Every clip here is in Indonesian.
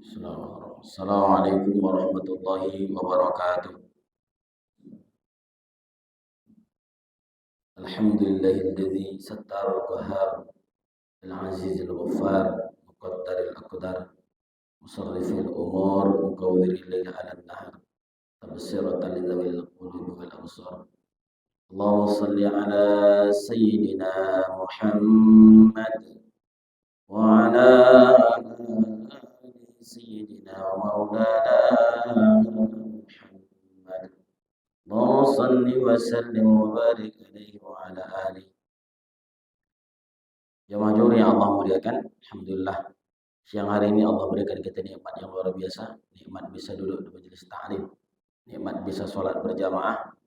Assalamualaikum warahmatullahi wabarakatuh. Alhamdulillahilladzi sattarul qahhar al-azizil ghaffar muqaddaril aqdar musarrifil umur mukawwiril lail 'alan nahar tabsiratan lidzawil qulubi wal absar. Allahumma shalli ala sayyidina Muhammad wa ala ali sayyidina wa maulana Muhammad. Allahumma salli wa sallim wa barik alaihi wa ala alihi. Jemaah juri yang Allah muliakan, alhamdulillah siang hari ini Allah berikan kita nikmat yang luar biasa, nikmat bisa duduk di majelis ta'lim, nikmat bisa sholat berjamaah.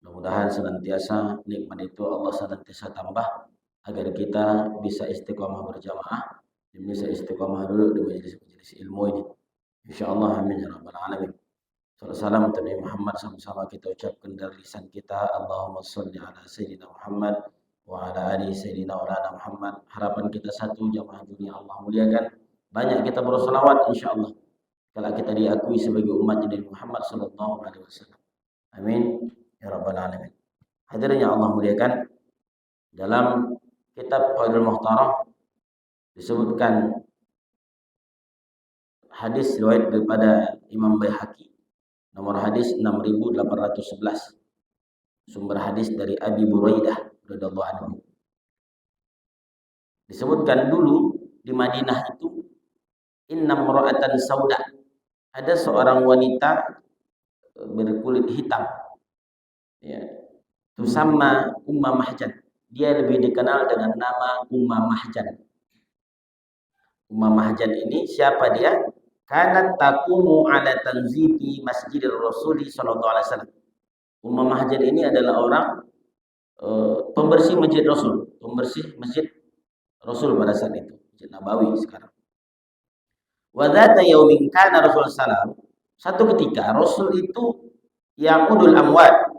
Mudah-mudahan senantiasa nikmat itu Allah senantiasa tambah agar kita bisa istiqomah berjamaah dan bisa istiqomah duduk di majelis-majelis ilmu ini. Insyaallah amin ya rabbal alamin. Salam untuk Nabi Muhammad, sama-sama kita ucapkan dari lisan kita, Allahumma sholli ala sayyidina Muhammad wa ala ali sayyidina Maulana Muhammad. Harapan kita satu, jamaah dunia Allah muliakan, banyak kita bersolawat insyaallah kalau kita diakui sebagai umat Nabi Muhammad sallallahu alaihi wasallam. Amin ya rabbal alamin. Hadirin yang Allah muliakan, dalam kitab Qaidul Mukhtarah disebutkan hadis riwayat daripada Imam Baihaqi nomor hadis 6811. Sumber hadis dari Abi Buraidah radhiyallahu anhu. Disebutkan dulu di Madinah itu inna mar'atan sauda. Ada seorang wanita berkulit hitam. Ya. Tusamma Ummah Mahjan. Dia lebih dikenal dengan nama Ummah Mahjan. Ummah Mahjan ini siapa dia? Kanat taqumu ala tanzifi Masjidil Rasul sallallahu alaihi wasallam. Ummah Mahjan ini adalah orang pembersih Masjid Rasul, pembersih Masjid Rasul pada saat itu, Masjid Nabawi sekarang. Wa dzata yaumin kana Rasul sallallahu, satu ketika Rasul itu yaqudul amwat,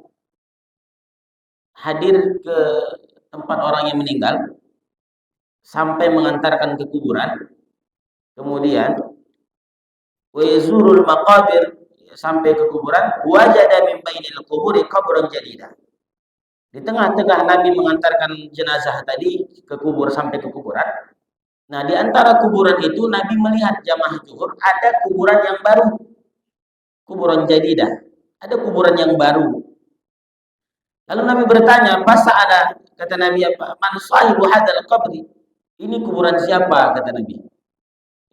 hadir ke tempat orang yang meninggal sampai mengantarkan ke kuburan. Kemudian wa yazurul maqabir, sampai ke kuburan, wajada min bainil quburi qabran jadida. Di tengah-tengah Nabi mengantarkan jenazah tadi ke kubur sampai ke kuburan. Nah, di antara kuburan itu Nabi melihat jamaah zuhur ada kuburan yang baru. Kuburan jadidah. Ada kuburan yang baru. Lalu Nabi bertanya, "Masa ada?" Kata Nabi apa? "Man sahibu hadzal qabri?" Ini kuburan siapa? Kata Nabi.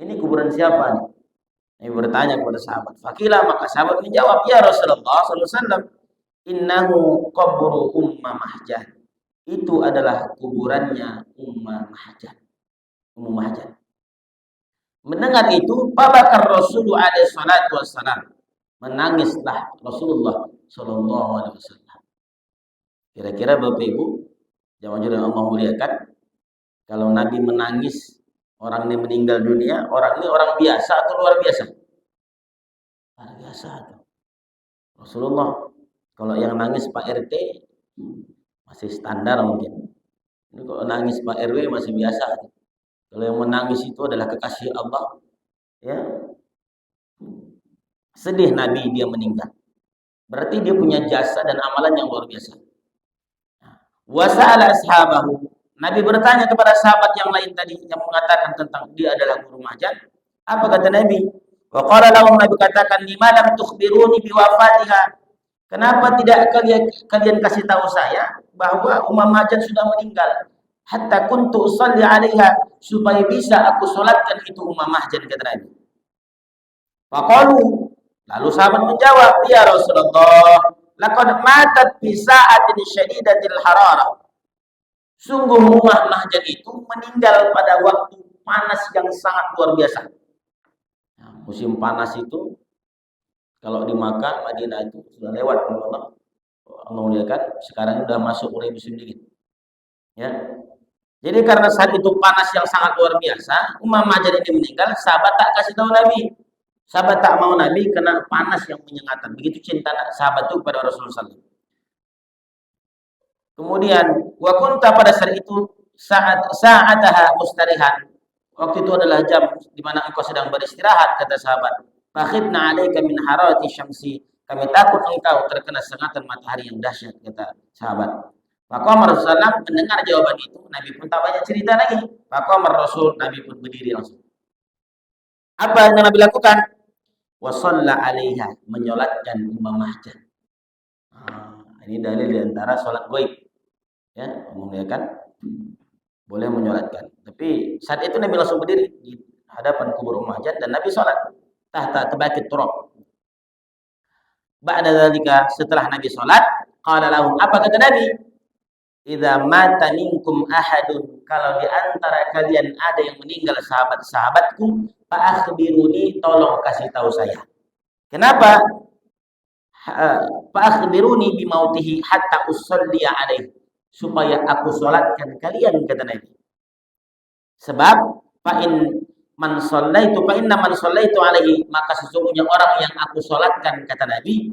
Ini kuburan siapa nih? Nabi bertanya kepada sahabat. Fakila, maka sahabat menjawab, "Ya Rasulullah sallallahu alaihi wasallam, innahu qabru Ummah Mahjan." Itu adalah kuburannya Ummah Mahjan. Ummah Mahjan. Mendengar itu, babakar Rasulullah alaihi salatu wassalam. Menangislah Rasulullah sallallahu alaihi wasallam. Kira-kira Bapak Ibu, jamaah yang Allah muliakan, kalau Nabi menangis, orang ini meninggal dunia, orang ini orang biasa atau luar biasa? Luar biasa. Rasulullah, kalau yang nangis Pak RT masih standar mungkin. Ini kalau nangis Pak RW masih biasa. Kalau yang menangis itu adalah kekasih Allah, ya. Sedih Nabi dia meninggal. Berarti dia punya jasa dan amalan yang luar biasa. Wasa'ala ashabahu. Nabi bertanya kepada sahabat yang lain tadi yang mengatakan tentang dia adalah guru Mahjan. Apa kata Nabi? Wa qala lahum, Nabi katakan, "Lima lam tukhbiruni biwafatiha?" Kenapa tidak kalian kasih tahu saya bahwa Ummah Mahjan sudah meninggal? Hatta kuntu usalli 'alaiha, supaya bisa aku salatkan itu Ummah Mahjan, kata Nabi. Faqalu, lalu sahabat menjawab, "Ya Rasulullah, laqad matat fi sa'atin syadidatil hararah." Sungguh Ummah Mahjan itu meninggal pada waktu panas yang sangat luar biasa. Nah, musim panas itu kalau di Makkah, Madinah itu sudah lewat, Allah muliakan. Sekarang sudah masuk mulai musim dingin. Ya. Jadi karena saat itu panas yang sangat luar biasa, Ummah Mahjan ini meninggal, sahabat tak kasih tahu Nabi. Sahabat tak mau Nabi kena panas yang menyengatkan. Begitu cinta sahabat itu kepada Rasulullah SAW. Kemudian wa kunta, pada saat itu sa'ataha mustarihan. Waktu itu adalah jam di mana engkau sedang beristirahat, kata sahabat. Fakhifna 'alaika min hararati syamsi. Kami takut engkau terkena sengatan matahari yang dahsyat, kata sahabat. Maka Rasulullah mendengar jawaban itu, Nabi pun tak banyak cerita lagi. Maka Rasul, Nabi pun berdiri langsung. Apa yang Nabi lakukan? Wa shalla 'alaiha, menyolatkan Ummah Mahjan. Ini dalil di antara salat gaib. Ya, memuliakan boleh menyolatkan. Tapi saat itu Nabi langsung berdiri di hadapan kubur Ummah Mahjan dan Nabi salat tahta tabakit turab. Ba'da dzalika, setelah Nabi salat, qala lahum, apa kata Nabi? Idza mata minkum ahadun, kalau di antara kalian ada yang meninggal sahabat-sahabatku, fa akhbiruni, tolong kasih tahu saya. Kenapa? Fa akhbiruni bi mautihi hatta usolli alaihi, supaya aku salatkan kalian, kata Nabi. Sebab fa inna man sallaitu alaihi, maka sesungguhnya orang yang aku salatkan, kata Nabi,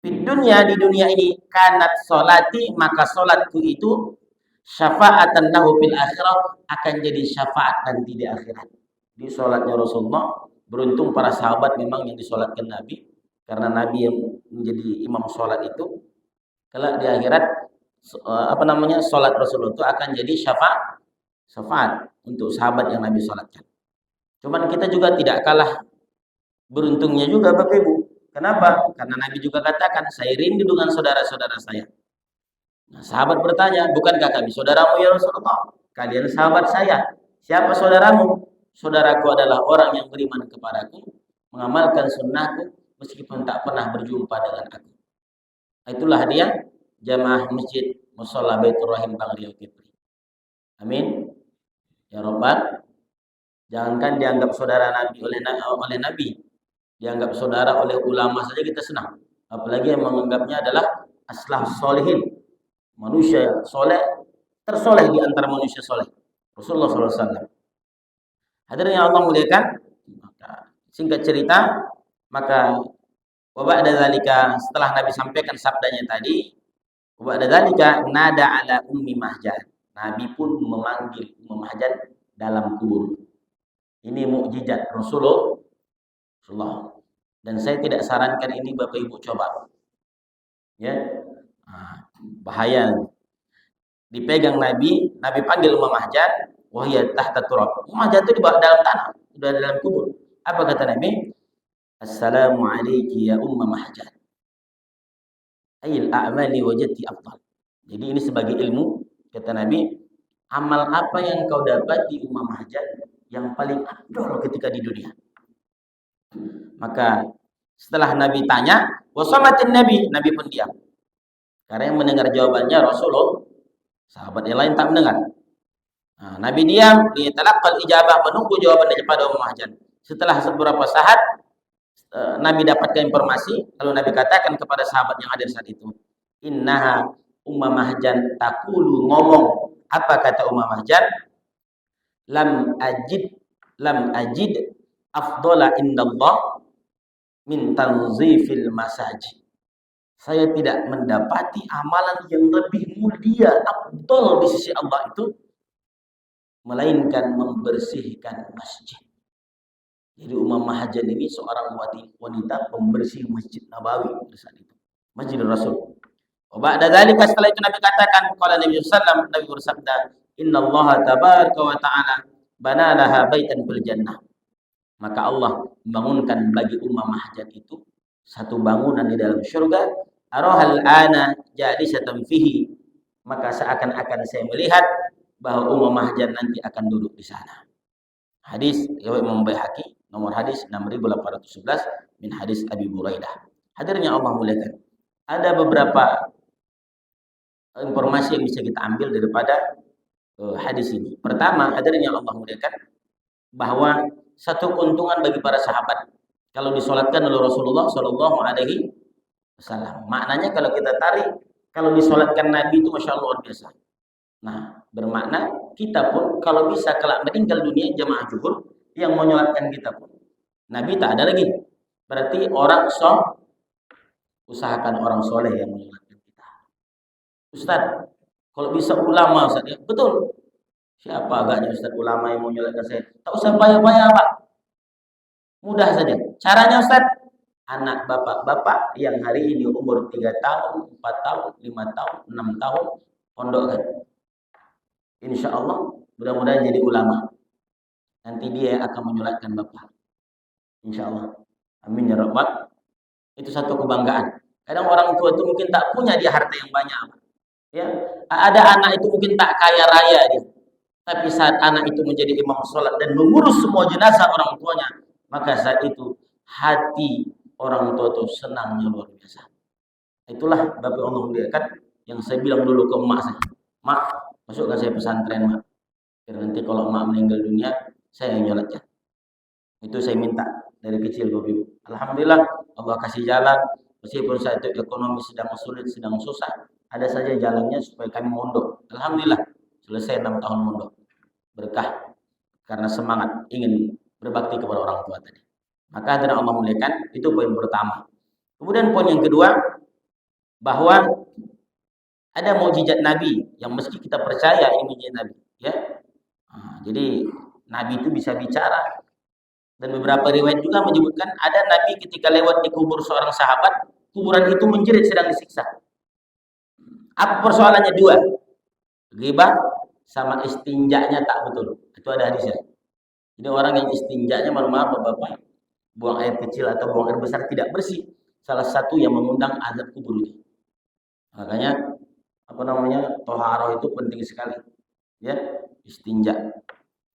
di dunia ini, kanat solati, maka solatku itu syafaatan lahu fil akhirah, akan jadi syafaat nanti di akhirat. Di solatnya Rasulullah, beruntung para sahabat memang yang disolatkan Nabi, karena Nabi yang menjadi imam solat itu, kalau di akhirat solat Rasulullah itu akan jadi syafaat untuk sahabat yang Nabi solatkan. Cuman kita juga tidak kalah beruntungnya juga Bapak Ibu. Kenapa? Karena Nabi juga katakan, saya rindu dengan saudara-saudara saya. Nah, sahabat bertanya, bukankah kami saudaramu ya Rasulullah? Kalian sahabat saya. Siapa saudaramu? Saudaraku adalah orang yang beriman kepadaku, mengamalkan sunnahku, meskipun tak pernah berjumpa dengan aku. Itulah dia jamaah masjid Musholla Baitur Rahim Bang Riau Kipri. Amin. Ya Rabbal. Jangankan dianggap saudara Nabi oleh Nabi, dianggap saudara oleh ulama saja kita senang. Apalagi yang menganggapnya adalah aslah solihin, manusia soleh, tersoleh di antara manusia soleh, Rasulullah SAW. Hadirin yang Allah muliakan, singkat cerita, maka waba'da dzalika, setelah Nabi sampaikan sabdanya tadi, waba'da dzalika nada ala ummi Mahjan. Nabi pun memanggil Ummah Mahjan dalam kubur. Ini mukjizat Rasulullah. Dan saya tidak sarankan ini Bapak Ibu coba. Ya. Bahaya. Dipegang Nabi panggil Ummah Mahjan, wahya tahta turab. Ummah Mahjan itu di bawah dalam tanah, sudah dalam kubur. Apa kata Nabi? Assalamu alayki ya Ummah Mahjan. Ayil a'mali wajadti afdal. Jadi ini sebagai ilmu, kata Nabi, amal apa yang kau dapat di Ummah Mahjan yang paling afdal ketika di dunia. Maka setelah Nabi tanya, wasamatin Nabi pun diam. Karena yang mendengar jawabannya Rasulullah, sahabat yang lain tak mendengar. Nah, Nabi diam, dia talaqqal ijabah, menunggu jawaban daripada Ummah Mahjan. Setelah beberapa saat, Nabi dapatkan informasi, lalu Nabi katakan kepada sahabat yang hadir saat itu, innaha Ummah Mahjan taqulu, ngomong. Apa kata Ummah Mahjan? Lam ajid afdala indallah min tanzifil masajid. Saya tidak mendapati amalan yang lebih mulia, afdal di sisi Allah itu, melainkan membersihkan masjid. Jadi Ummah Mahjan ini seorang wanita pembersih Masjid Nabawi pada saat itu, Masjidil Rasul. Ba'da dzalika, setelah itu Nabi katakan, qala Nabi sallallahu, Nabi bersabda, innallaha tabaraka wa ta'ala banalaha baitan fil jannah. Maka Allah membangunkan bagi Ummah Mahjan itu satu bangunan di dalam surga. Arahal ana jalisatan fihi, maka seakan-akan saya melihat bahwa Ummah Mahjan nanti akan duduk di sana. Hadis riwayat Imam Baihaqi, nomor hadis 6811 min hadis Abi Buraidah. Hadirnya Allah muliakan. Ada beberapa informasi yang bisa kita ambil daripada hadis ini. Pertama, hadirnya Allah muliakan bahwa satu keuntungan bagi para sahabat kalau disolatkan oleh Rasulullah Shallallahu Alaihi Wasallam. Maknanya kalau kita tarik, kalau disolatkan Nabi itu masya Allah luar biasa. Nah, bermakna kita pun kalau bisa kelak meninggal dunia jamaah zuhur yang menyolatkan kita pun, Nabi tak ada lagi. Berarti orang usahakan orang soleh yang menyolatkan kita. Ustaz, kalau bisa ulama Ustaz, ya betul. Siapa agaknya Ustaz ulama yang mau nyolatkan saya? Tak usah payah-payah Pak. Mudah saja. Caranya Ustaz, anak bapak-bapak yang hari ini umur 3 tahun, 4 tahun, 5 tahun, 6 tahun, pondokkan. Insya Allah, mudah-mudahan jadi ulama. Nanti dia yang akan menyolatkan bapak. Insya Allah. Amin ya Rabbal. Itu satu kebanggaan. Kadang orang tua itu mungkin tak punya dia harta yang banyak. Ya, ada anak itu mungkin tak kaya raya dia. Tapi saat anak itu menjadi imam sholat dan mengurus semua jenazah orang tuanya, maka saat itu hati orang tua itu senangnya luar biasa. Itulah Bapak Allah muliakan yang saya bilang dulu ke emak saya. Mak, masukkan saya pesantren, Mak. Biar nanti kalau emak meninggal dunia, saya yang nyolatnya. Itu saya minta dari kecil Bapak Ibu. Alhamdulillah Allah kasih jalan. Meskipun saat itu ekonomi sedang sulit, sedang susah, ada saja jalannya supaya kami mondok. Alhamdulillah selesai 6 tahun mondok. Berkah karena semangat ingin berbakti kepada orang tua tadi. Maka hadirin Allah muliakan, itu poin pertama. Kemudian poin yang kedua, bahwa ada mukjizat Nabi yang mesti kita percaya ini mukjizat Nabi, ya. Jadi Nabi itu bisa bicara. Dan beberapa riwayat juga menyebutkan ada Nabi ketika lewat di kubur seorang sahabat, kuburan itu menjerit sedang disiksa. Apa persoalannya? Dua, ghibah sama istinjanya tak betul. Itu ada hadisnya. Jadi orang yang istinjanya, mohon maaf Bapak, buang air kecil atau buang air besar tidak bersih, salah satu yang mengundang azab kubur itu. Makanya toharoh itu penting sekali, ya, istinja.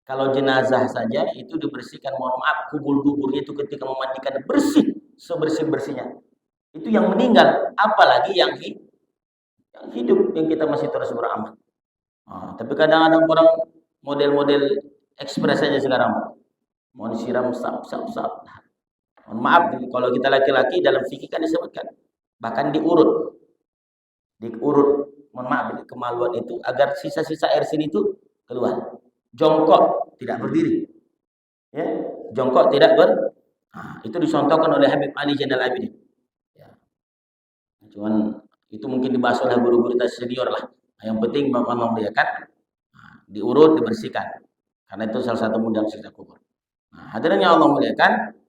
Kalau jenazah saja itu dibersihkan, mohon maaf, kubur-kuburnya itu ketika memandikan bersih, sebersih-bersihnya. Itu yang meninggal, apalagi yang hidup yang kita masih terus beramal. Tapi kadang-kadang orang model-model ekspres saja sekarang. Mau disiram sap. Mohon maaf, kalau kita laki-laki dalam fikih kan disebutkan, bahkan diurut, mohon maaf, kemaluan itu agar sisa-sisa air sini itu keluar. Jongkok, tidak berdiri. Ya, jongkok tidak itu dicontohkan oleh Habib Ali Zainal Abidin. Ya. Cuman itu mungkin dibahas oleh guru-guru kita senior lah. Yang penting memang dia kan diurut, dibersihkan. Karena itu salah satu mudang siksa kubur. Hadirin yang Allah muliakan.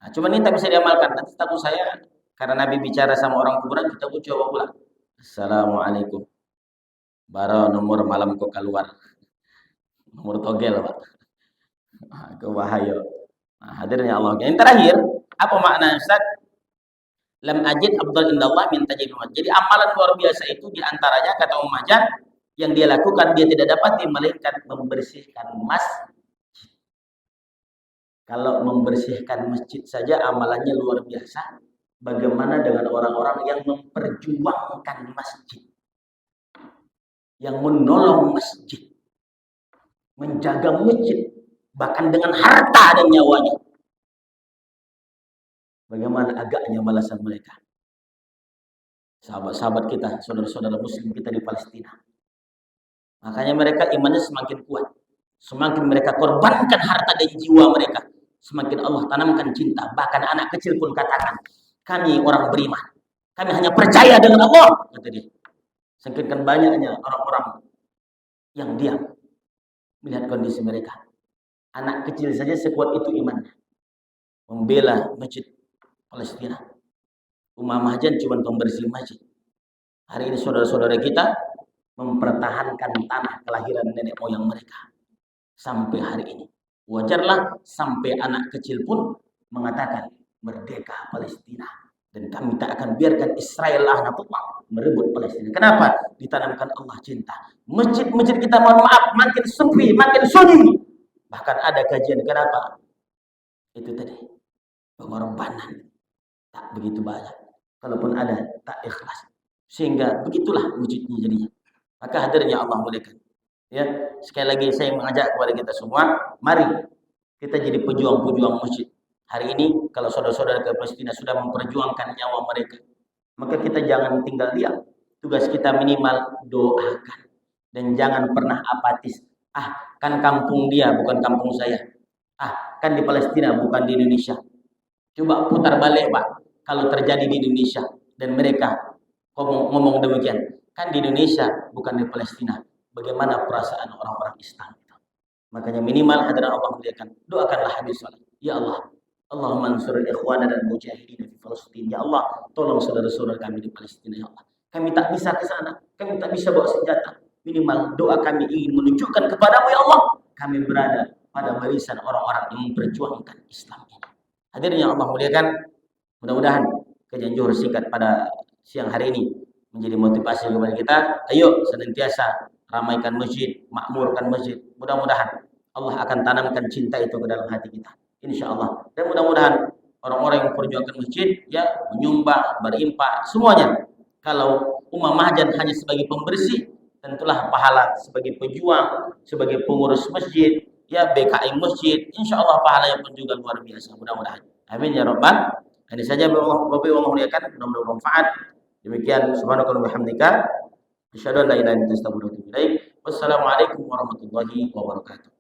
Cuman ini tak bisa diamalkan. Nanti takut saya karena Nabi bicara sama orang kuburan, kita pun coba pulang. Assalamualaikum. Baru nomor malam kok keluar. Nomor togel, Pak. Kebahaya. Hadirnya Allah. Yang terakhir, apa makna Ustaz? Lam ajid afdal indallah min tajidun. Jadi amalan luar biasa itu diantaranya kata Umayyad yang dia lakukan dia tidak dapat melainkan membersihkan masjid. Kalau membersihkan masjid saja amalannya luar biasa, bagaimana dengan orang-orang yang memperjuangkan masjid, yang menolong masjid, menjaga masjid, bahkan dengan harta dan nyawanya. Bagaimana agaknya balasan mereka? Sahabat-sahabat kita, saudara-saudara muslim kita di Palestina. Makanya mereka imannya semakin kuat. Semakin mereka korbankan harta dan jiwa mereka, semakin Allah tanamkan cinta. Bahkan anak kecil pun katakan, kami orang beriman. Kami hanya percaya dengan Allah, kata dia. Semakin banyaknya orang-orang yang diam melihat kondisi mereka. Anak kecil saja sekuat itu imannya. Membela masjid Palestina. Umamah Jan cuma pembersih masjid. Hari ini saudara-saudara kita mempertahankan tanah kelahiran nenek moyang mereka sampai hari ini. Wajarlah sampai anak kecil pun mengatakan merdeka Palestina, dan kami tak akan biarkan Israel lahnatullah merebut Palestina. Kenapa? Ditanamkan Allah cinta. Masjid-masjid kita, mohon maaf, makin sepi, makin sunyi. Bahkan ada kajian kenapa? Itu tadi, pengorbanan tak begitu banyak. Kalaupun ada, tak ikhlas. Sehingga begitulah wujudnya jadinya. Maka hadirnya Allah muliakan. Ya, sekali lagi saya mengajak kepada kita semua, mari kita jadi pejuang-pejuang masjid. Hari ini kalau saudara-saudara ke Palestina sudah memperjuangkan nyawa mereka, maka kita jangan tinggal diam. Tugas kita minimal doakan dan jangan pernah apatis. Kan kampung dia bukan kampung saya. Kan di Palestina bukan di Indonesia. Coba putar balik, Pak. Kalau terjadi di Indonesia dan mereka ngomong demikian, kan di Indonesia bukan di Palestina. bagaimana perasaan orang-orang Islam itu. Makanya minimal hadirin Allah muliakan, doakanlah habis salat. Ya Allah, Allahumma ansur ikhwana dan mujahidin di Palestina. Ya Allah, tolong saudara-saudara kami di Palestina ya Allah. Kami tak bisa ke sana, kami tak bisa bawa senjata. Minimal doa kami ingin menunjukkan kepadamu ya Allah, kami berada pada barisan orang-orang yang memperjuangkan Islam ini. Hadirin yang Allah muliakan, mudah-mudahan kajian Johor singkat pada siang hari ini menjadi motivasi kepada kita. Ayo senantiasa ramaikan masjid, makmurkan masjid. Mudah-mudahan Allah akan tanamkan cinta itu ke dalam hati kita. Insya Allah. Dan mudah-mudahan orang-orang yang memperjuangkan masjid ya menyumbang, berinfak, semuanya. Kalau Ummah Mahajan hanya sebagai pembersih, tentulah pahala sebagai pejuang, sebagai pengurus masjid, ya BKI masjid, insya Allah pahalanya pun juga luar biasa. Mudah-mudahan. Amin ya Rabbal. Ini saja Bapak Ibu Allah muliakan, mudah-mudahan bermanfaat. Demikian subhanakallahumma wa bihamdika asyhadu an la ilaha illa anta astaghfiruka wa atubu ilaik. Wassalamualaikum warahmatullahi wabarakatuh.